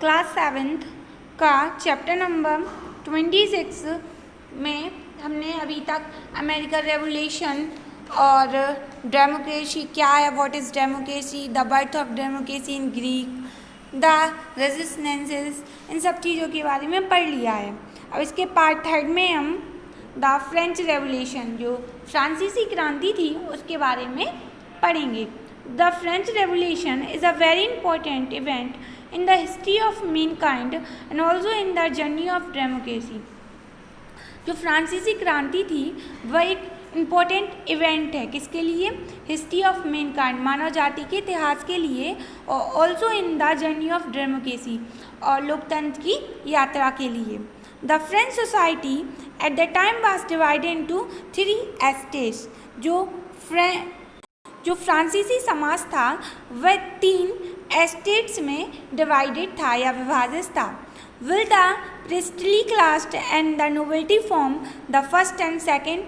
Class 7th का chapter number 26 में हमने अभी तक अमेरिकन रेवोल्यूशन और डेमोक्रेसी क्या है, what is democracy, the birth of democracy in Greek, the resistances, इन सब चीज़ों के बारे में पढ़ लिया है। अब इसके पार्ट थर्ड में हम द फ्रेंच रेवोल्यूशन, जो फ्रांसीसी क्रांति थी, उसके बारे में पढ़ेंगे। The French revolution is a very important event in the history of mankind and also in the journey of democracy। जो फ्रांसीसी क्रांति थी वह एक इम्पोर्टेंट इवेंट है, किसके लिए? हिस्ट्री ऑफ मैनकाइंड, मानव जाति के इतिहास के लिए, और also in the journey of democracy, और लोकतंत्र की यात्रा के लिए। The French society at the time was divided into 3 estates. जो फ्रांसीसी समाज था वह 3 एस्टेट्स में डिवाइडेड था या विभाजित था। Will the priestly class and the nobility form the first and second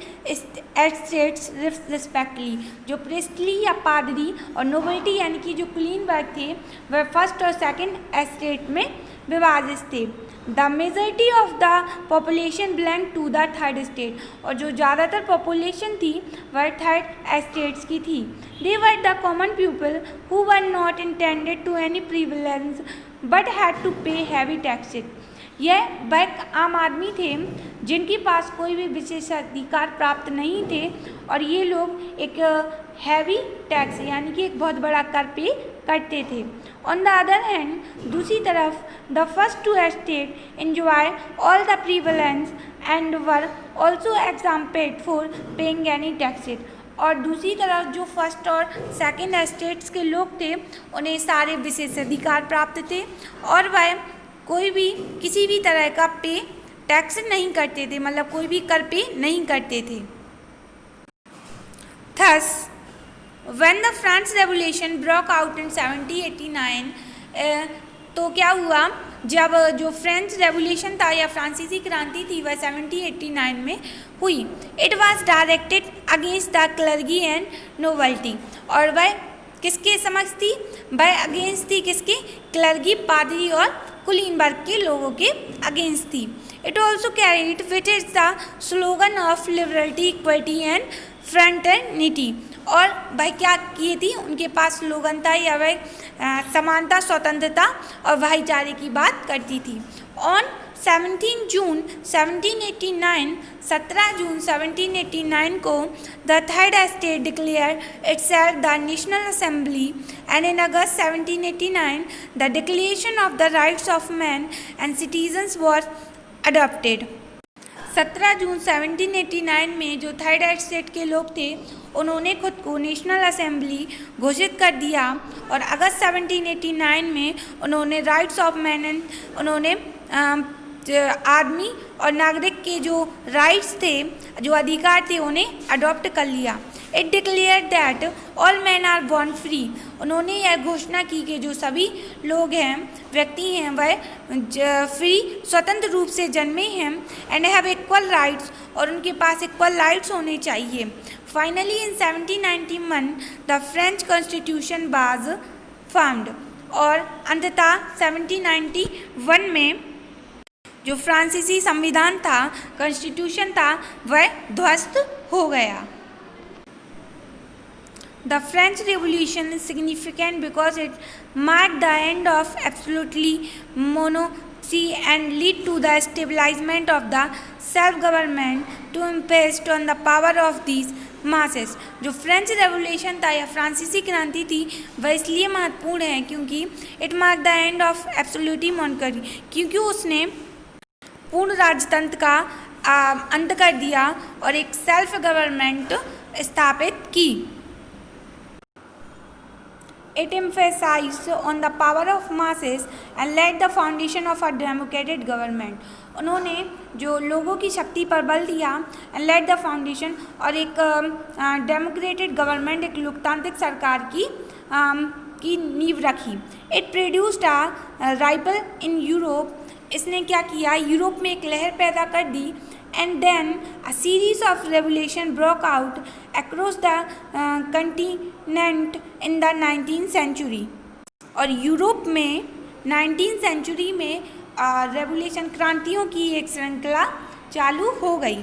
estates respectively. जो प्रिस्टली या पादरी और नोबिलिटी यानी कि जो कुलीन वर्ग थे वह फर्स्ट और सेकेंड एस्टेट में विभाजित थे। The majority of the population belong to the third state, और जो ज़्यादातर पॉपुलेशन थी वह थर्ड एस्टेट्स की थी। They were the common people who were not intended to any privilege but had to pay heavy taxes. यह वह आम आदमी थे जिनके पास कोई भी विशेषाधिकार प्राप्त नहीं थे, और ये लोग एक हैवी टैक्स यानी कि एक बहुत बड़ा कर पे करते थे। ऑन द अदर हैंड, दूसरी तरफ the first 2 estate enjoy all the privilege and were also exempted for paying any taxes. और दूसरी तरफ जो फर्स्ट और सेकेंड एस्टेट्स के लोग थे उन्हें सारे विशेषाधिकार प्राप्त थे, और वह कोई भी किसी भी तरह का पे टैक्स नहीं करते थे, मतलब कोई भी कर पे नहीं करते थे। Thus, when the French Revolution broke out in 1789, तो क्या हुआ, जब जो फ्रेंच रेवोल्यूशन था या फ्रांसीसी क्रांति थी वह 1789 में हुई। It was directed against the clergy and nobility, और वह किसके समक्ष थी? वह अगेंस्ट थी किसके? क्लर्गी, पादरी और कुलीन वर्ग के लोगों के अगेंस्ट थी। It also carried with it the slogan of liberty, equality and fraternity, और वह क्या किए थी? उनके पास स्लोगन था या वह समानता, स्वतंत्रता और भाईचारे की बात करती थी। ऑन 17 जून 1789, 17 जून 1789 को the third estate declare itself the national assembly, and in August 1789 the declaration of the rights of man and citizens was adopted. 17 जून 1789 में जो थर्ड एस्टेट के लोग थे उन्होंने खुद को नेशनल असेंबली घोषित कर दिया, और अगस्त 1789 में उन्होंने राइट्स ऑफ मैन एंड उन्होंने आदमी और नागरिक के जो राइट्स थे, जो अधिकार थे, उन्हें अडॉप्ट कर लिया। It declare that all man are born free. उन्होंने यह घोषणा की कि जो सभी लोग हैं, व्यक्ति हैं, वह फ्री, स्वतंत्र रूप से जन्मे हैं, एंड हैव इक्वल राइट्स, और उनके पास इक्वल राइट्स होने चाहिए। Finally in 1791 the French constitution was formed, और अंततः 1791 में जो फ्रांसीसी संविधान था, कॉन्स्टिट्यूशन था, वह ध्वस्त हो गया। The French Revolution is significant because it marked the end of absolutely monarchy and lead to the establishment of the self-government to impress on the power of these masses। जो फ्रेंच रेवोल्यूशन था या फ्रांसीसी क्रांति थी वह इसलिए महत्वपूर्ण है क्योंकि it mark the end of absolutely monarchy, क्योंकि उसने पूर्ण राजतंत्र का अंत कर दिया और एक सेल्फ गवर्नमेंट स्थापित की। It emphasized on the power of masses and laid the foundation of a democratic government। उन्होंने जो लोगों की शक्ति पर बल दिया, and laid the foundation, और एक डेमोक्रेटिक गवर्नमेंट, एक लोकतांत्रिक सरकार की नींव रखी। It produced a ripple in Europe। इसने क्या किया? यूरोप में एक लहर पैदा कर दी, and then a series of revolution broke out across the continent in the 19th century। और यूरोप में 19th सेंचुरी में रेवोल्यूशन क्रांतियों की एक श्रृंखला चालू हो गई।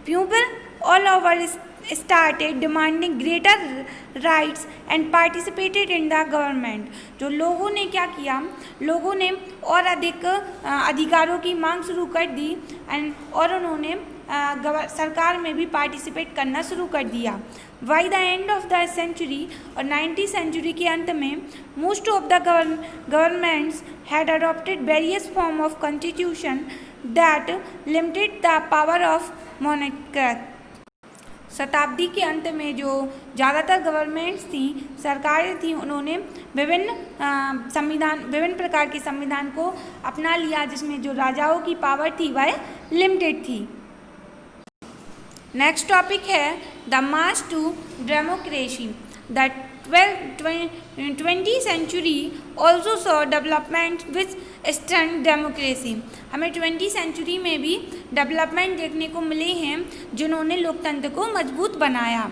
People all over started demanding greater rights and participated in the government। जो लोगों ने क्या किया, लोगों ने और अधिक अधिकारों की मांग शुरू कर दी और उन्होंने सरकार में भी पार्टिसिपेट करना शुरू कर दिया। By the end of the century और 19th सेंचुरी के अंत में most of the governments had adopted various form of constitution that limited the power of monocrat. शताब्दी के अंत में जो ज़्यादातर गवर्नमेंट्स थी, सरकारें थीं, उन्होंने विभिन्न प्रकार के संविधान को अपना लिया जिसमें जो राजाओं की पावर थी वह लिमिटेड थी। नेक्स्ट टॉपिक है the march to democracy. The 20th century also saw development which strength democracy. हमें 20th सेंचुरी में भी डेवलपमेंट देखने को मिले हैं जिन्होंने लोकतंत्र को मजबूत बनाया।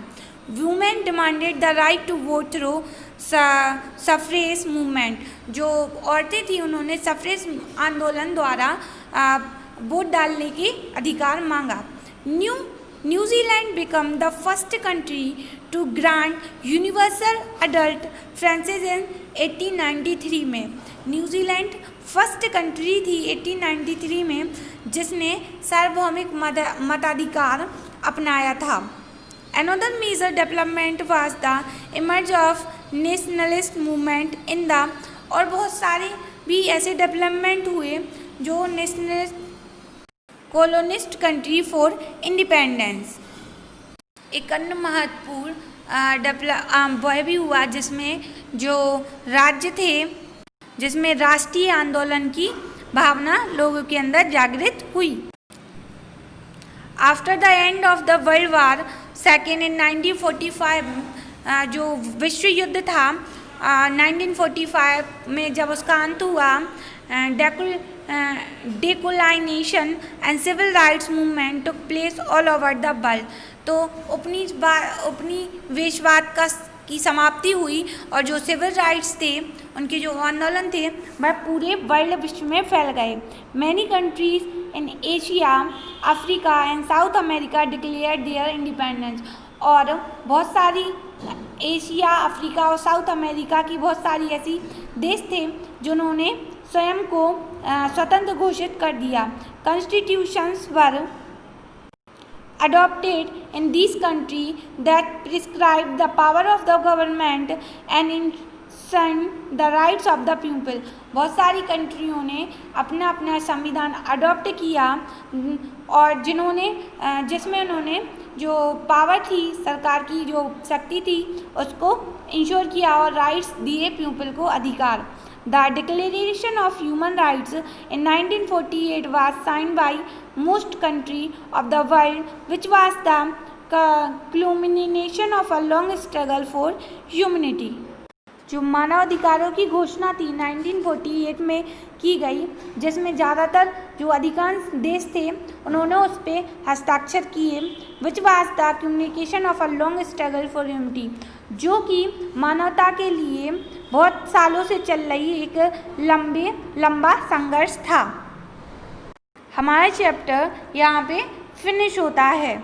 Women demanded the right to vote through suffrage movement. जो औरतें थी उन्होंने सफ्रेज आंदोलन द्वारा वोट डालने के अधिकार मांगा। New Zealand become the first country to grant universal adult franchise in 1893 में। न्यूजीलैंड फर्स्ट कंट्री थी 1893 में जिसने सार्वभौमिक मताधिकार अपनाया था। Another major development was the emerge of nationalist movement in the, और बहुत सारे भी ऐसे डेवलपमेंट हुए जो nationalist colonist country for independence. एक अन्य महत्वपूर्ण वह भी हुआ जिसमें जो राज्य थे, जिसमें राष्ट्रीय आंदोलन की भावना लोगों के अंदर जागृत हुई। After the end of the world war second in 1945, जो विश्व युद्ध था 1945 में जब उसका अंत हुआ, decolonization and civil rights movement took place all over the world। तो उपनिवेशवाद की समाप्ति हुई और जो सिविल राइट्स थे, उनके जो आंदोलन थे वह पूरे वर्ल्ड विश्व में फैल गए। Many countries in Asia, Africa and south America declared their independence. और बहुत सारी एशिया, अफ्रीका और साउथ अमेरिका की बहुत सारी ऐसी देश थे जिन्होंने स्वयं को स्वतंत्र घोषित कर दिया। Constitutions were adopted in this country that prescribe the power of the government and enshrined the rights of the people। बहुत सारी कंट्रियों ने अपना अपना संविधान अडॉप्ट किया और जिसमें उन्होंने जो पावर थी, सरकार की जो शक्ति थी, उसको इंश्योर किया और राइट्स दिए पीपल को, अधिकार। The Declaration of Human Rights in 1948 was signed by most countries of the world, which was the culmination of a long struggle for humanity। जो मानवाधिकारों की घोषणा थी 1948 में की गई, जिसमें ज़्यादातर जो अधिकांश देश थे उन्होंने उस पर हस्ताक्षर किए। Which was the communication of a long struggle for humanity, जो कि मानवता के लिए बहुत सालों से चल रही एक लंबा संघर्ष था। हमारा चैप्टर यहाँ पे फिनिश होता है।